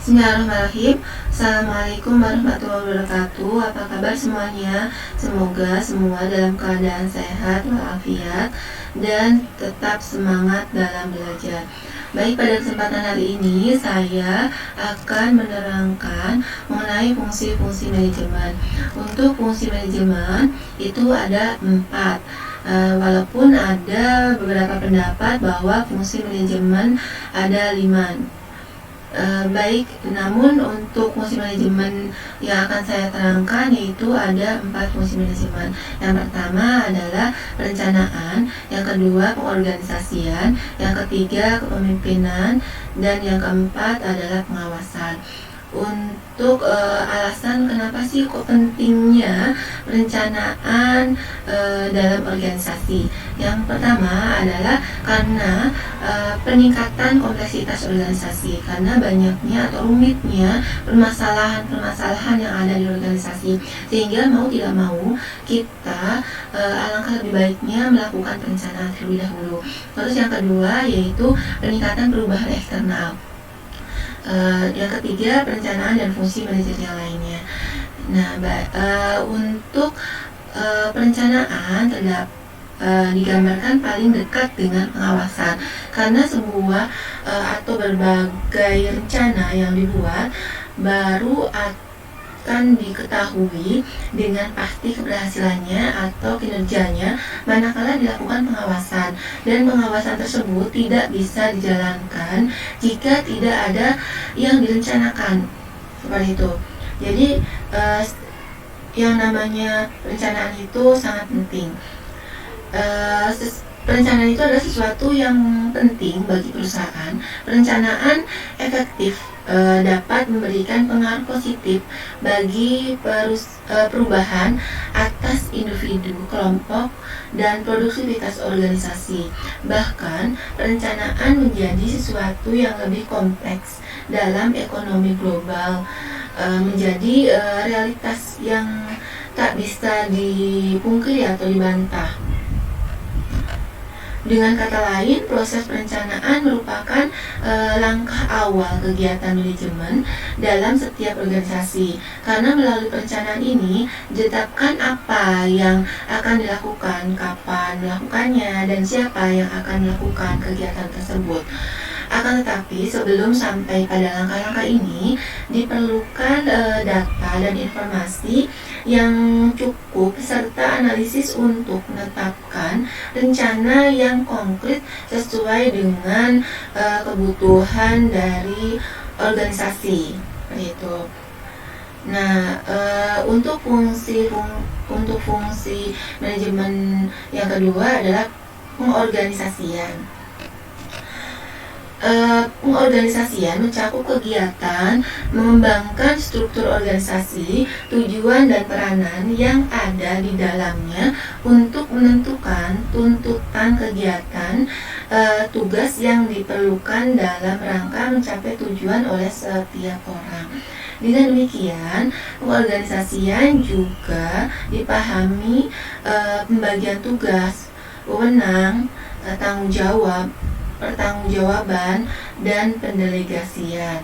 Bismillahirrahmanirrahim. Assalamualaikum warahmatullahi wabarakatuh. Apa kabar semuanya? Semoga semua dalam keadaan sehat walafiat dan tetap semangat dalam belajar. Baik, pada kesempatan hari ini saya akan menerangkan mengenai fungsi-fungsi manajemen. Untuk fungsi manajemen itu ada 4. Walaupun ada beberapa pendapat bahwa fungsi manajemen ada 5. Baik, namun untuk fungsi manajemen yang akan saya terangkan yaitu ada 4 fungsi manajemen. Yang pertama adalah perencanaan, yang kedua pengorganisasian, yang ketiga kepemimpinan, dan yang keempat adalah pengawasan. Untuk alasan kenapa sih kok pentingnya perencanaan dalam organisasi. Yang pertama adalah karena peningkatan kompleksitas organisasi, karena banyaknya atau rumitnya permasalahan-permasalahan yang ada di organisasi, sehingga mau tidak mau kita alangkah lebih baiknya melakukan perencanaan terlebih dahulu. Terus yang kedua yaitu peningkatan perubahan eksternal. Yang ketiga perencanaan dan fungsi manajerial lainnya. Nah, untuk perencanaan digambarkan paling dekat dengan pengawasan, karena semua atau berbagai rencana yang dibuat baru akan diketahui dengan pasti keberhasilannya atau kinerjanya manakala dilakukan pengawasan, dan pengawasan tersebut tidak bisa dijalankan jika tidak ada yang direncanakan seperti itu. Jadi yang namanya perencanaan itu sangat penting. Perencanaan itu adalah sesuatu yang penting bagi perusahaan. Perencanaan efektif dapat memberikan pengaruh positif bagi perubahan atas individu, kelompok, dan produktivitas organisasi. Bahkan, perencanaan menjadi sesuatu yang lebih kompleks dalam ekonomi global, menjadi realitas yang tak bisa dipungkiri atau dibantah. Dengan kata lain, proses perencanaan merupakan langkah awal kegiatan manajemen dalam setiap organisasi. Karena melalui perencanaan ini ditetapkan apa yang akan dilakukan, kapan melakukannya, dan siapa yang akan melakukan kegiatan tersebut. Akan tetapi sebelum sampai pada langkah-langkah ini diperlukan data dan informasi yang cukup serta analisis untuk menetapkan rencana yang konkret sesuai dengan kebutuhan dari organisasi. Seperti itu. Nah, untuk fungsi manajemen yang kedua adalah pengorganisasian. Pengorganisasian mencakup kegiatan mengembangkan struktur organisasi, tujuan dan peranan yang ada di dalamnya untuk menentukan tuntutan kegiatan, tugas yang diperlukan dalam rangka mencapai tujuan oleh setiap orang. Dengan demikian, pengorganisasian juga dipahami pembagian tugas, wewenang, tanggung jawab, pertanggungjawaban, dan pendelegasian.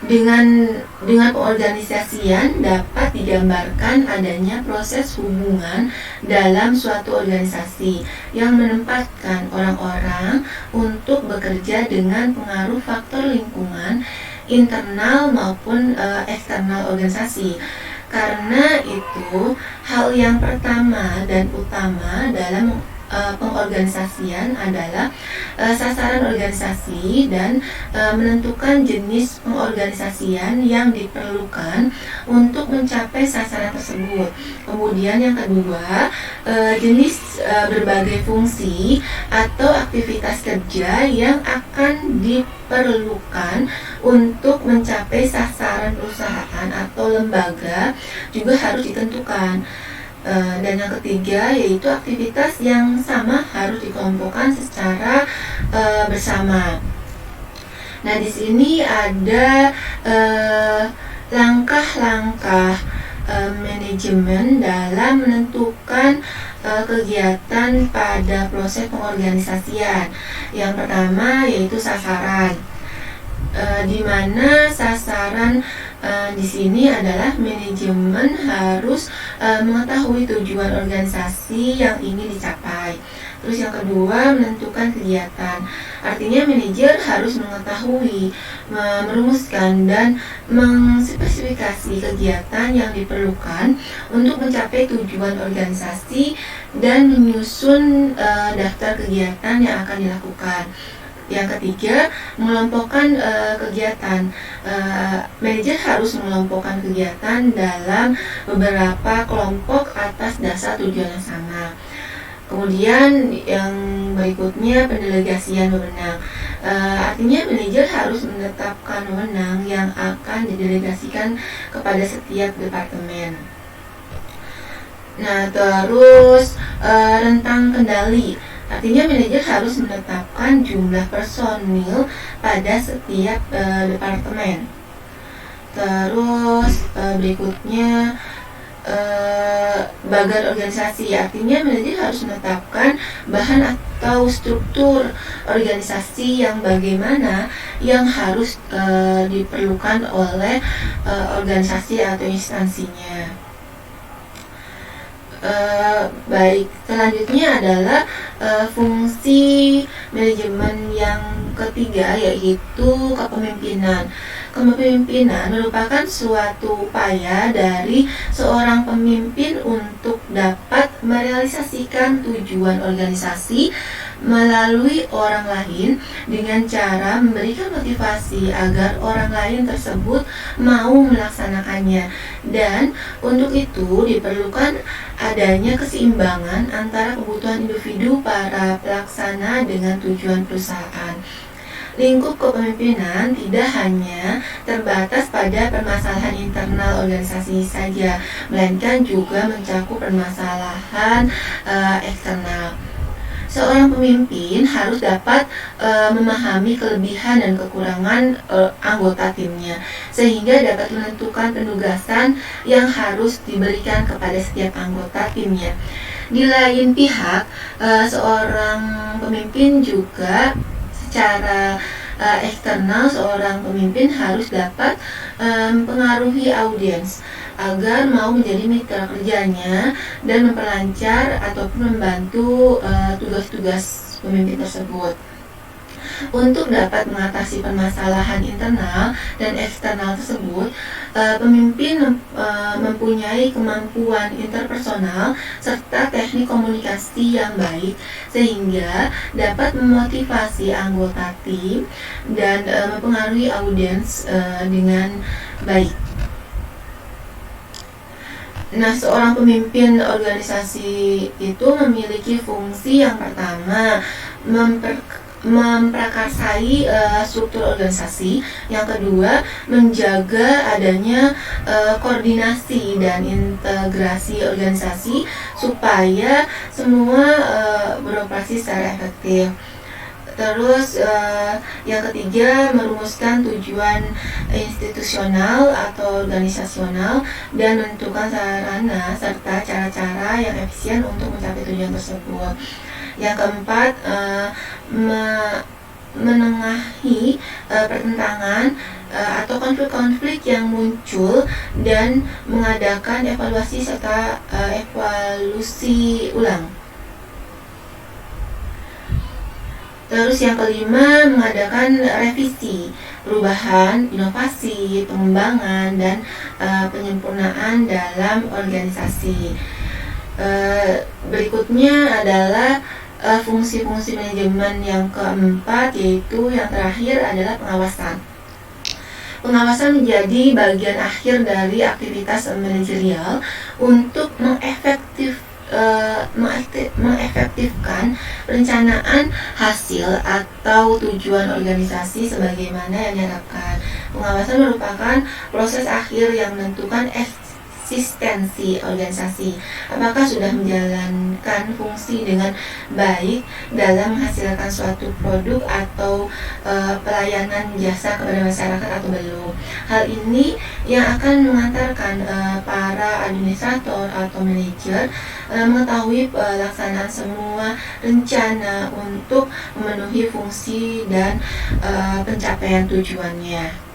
Dengan pengorganisasian dapat digambarkan adanya proses hubungan dalam suatu organisasi yang menempatkan orang-orang untuk bekerja dengan pengaruh faktor lingkungan internal maupun eksternal organisasi. Karena itu, hal yang pertama dan utama dalam pengorganisasian adalah sasaran organisasi dan menentukan jenis pengorganisasian yang diperlukan untuk mencapai sasaran tersebut. Kemudian yang kedua, jenis berbagai fungsi atau aktivitas kerja yang akan diperlukan untuk mencapai sasaran perusahaan atau lembaga juga harus ditentukan. Dan yang ketiga yaitu aktivitas yang sama harus dikelompokkan secara bersama. Nah, di sini ada langkah-langkah manajemen dalam menentukan kegiatan pada proses pengorganisasian. Yang pertama yaitu sasaran, di mana sasaran di sini adalah manajemen harus mengetahui tujuan organisasi yang ingin dicapai. Terus yang kedua, menentukan kegiatan. Artinya manajer harus mengetahui, merumuskan dan mengspesifikasi kegiatan yang diperlukan untuk mencapai tujuan organisasi dan menyusun daftar kegiatan yang akan dilakukan. Yang ketiga, mengelompokkan kegiatan. Manajer harus mengelompokkan kegiatan dalam beberapa kelompok atas dasar tujuan yang sama. Kemudian yang berikutnya, pendelegasian wewenang. Artinya manajer harus menetapkan wewenang yang akan didelegasikan kepada setiap departemen. Nah, terus rentang kendali. Artinya manajer harus menetapkan jumlah personil pada setiap departemen. Terus berikutnya bagan organisasi. Artinya manajer harus menetapkan bahan atau struktur organisasi yang bagaimana yang harus diperlukan oleh organisasi atau instansinya. Baik, selanjutnya adalah fungsi manajemen yang ketiga, yaitu kepemimpinan. Kepemimpinan merupakan suatu upaya dari seorang pemimpin untuk dapat merealisasikan tujuan organisasi melalui orang lain dengan cara memberikan motivasi agar orang lain tersebut mau melaksanakannya. Dan untuk itu diperlukan adanya keseimbangan antara kebutuhan individu para pelaksana dengan tujuan perusahaan. Lingkup kepemimpinan tidak hanya terbatas pada permasalahan internal organisasi saja, melainkan juga mencakup permasalahan eksternal. Seorang pemimpin harus dapat memahami kelebihan dan kekurangan anggota timnya, sehingga dapat menentukan penugasan yang harus diberikan kepada setiap anggota timnya. Di lain pihak, seorang pemimpin juga secara eksternal, seorang pemimpin harus dapat mempengaruhi audiens agar mau menjadi mitra kerjanya dan memperlancar ataupun membantu tugas-tugas pemimpin tersebut. Untuk dapat mengatasi permasalahan internal dan eksternal tersebut, pemimpin mempunyai kemampuan interpersonal serta teknik komunikasi yang baik, sehingga dapat memotivasi anggota tim dan mempengaruhi audiens dengan baik. Nah, seorang pemimpin organisasi itu memiliki fungsi yang pertama, memprakarsai struktur organisasi. Yang kedua, menjaga adanya koordinasi dan integrasi organisasi supaya semua beroperasi secara efektif. Terus yang ketiga, merumuskan tujuan institusional atau organisasional dan menentukan sarana serta cara-cara yang efisien untuk mencapai tujuan tersebut. Yang keempat, menengahi pertentangan atau konflik-konflik yang muncul dan mengadakan evaluasi serta evaluasi ulang. Terus yang kelima, mengadakan revisi, perubahan, inovasi, pengembangan, dan penyempurnaan dalam organisasi. Berikutnya adalah fungsi-fungsi manajemen yang keempat, yaitu yang terakhir adalah pengawasan. Pengawasan menjadi bagian akhir dari aktivitas manajerial untuk mengefektifkan perencanaan hasil atau tujuan organisasi sebagaimana yang diharapkan. Pengawasan merupakan proses akhir yang menentukan konsistensi organisasi. Apakah sudah menjalankan fungsi dengan baik dalam menghasilkan suatu produk atau pelayanan jasa kepada masyarakat atau belum. Hal ini yang akan mengantarkan para administrator atau manajer mengetahui pelaksanaan semua rencana untuk memenuhi fungsi dan pencapaian tujuannya.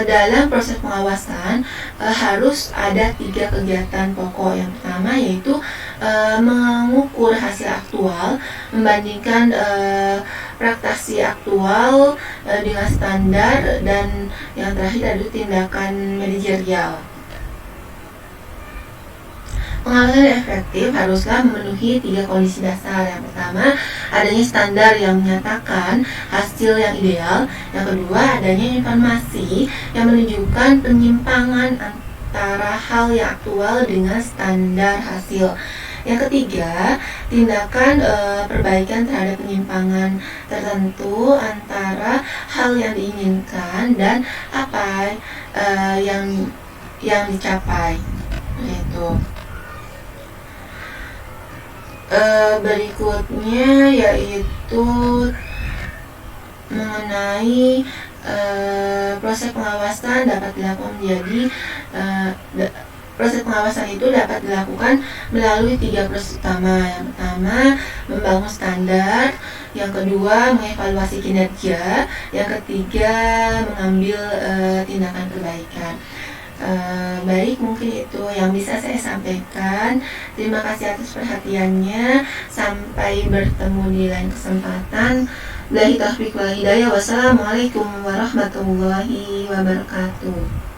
Dalam proses pengawasan harus ada 3 kegiatan pokok. Yang pertama yaitu mengukur hasil aktual, membandingkan praktisi aktual dengan standar, dan yang terakhir adalah tindakan manajerial. Pengawasan yang efektif haruslah memenuhi 3 kondisi dasar. Yang pertama, adanya standar yang menyatakan hasil yang ideal. Yang kedua, adanya informasi yang menunjukkan penyimpangan antara hal yang aktual dengan standar hasil. Yang ketiga, tindakan perbaikan terhadap penyimpangan tertentu antara hal yang diinginkan dan apa yang dicapai. Gitu. Berikutnya yaitu mengenai proses pengawasan dapat dilakukan proses pengawasan itu dapat dilakukan melalui 3 proses utama. Yang pertama, membangun standar. Yang kedua, mengevaluasi kinerja. Yang ketiga, mengambil tindakan perbaikan. Baik, mungkin itu yang bisa saya sampaikan. Terima kasih atas perhatiannya. Sampai bertemu di lain kesempatan. Billahi taufiq wal hidayah. Wassalamualaikum warahmatullahi wabarakatuh.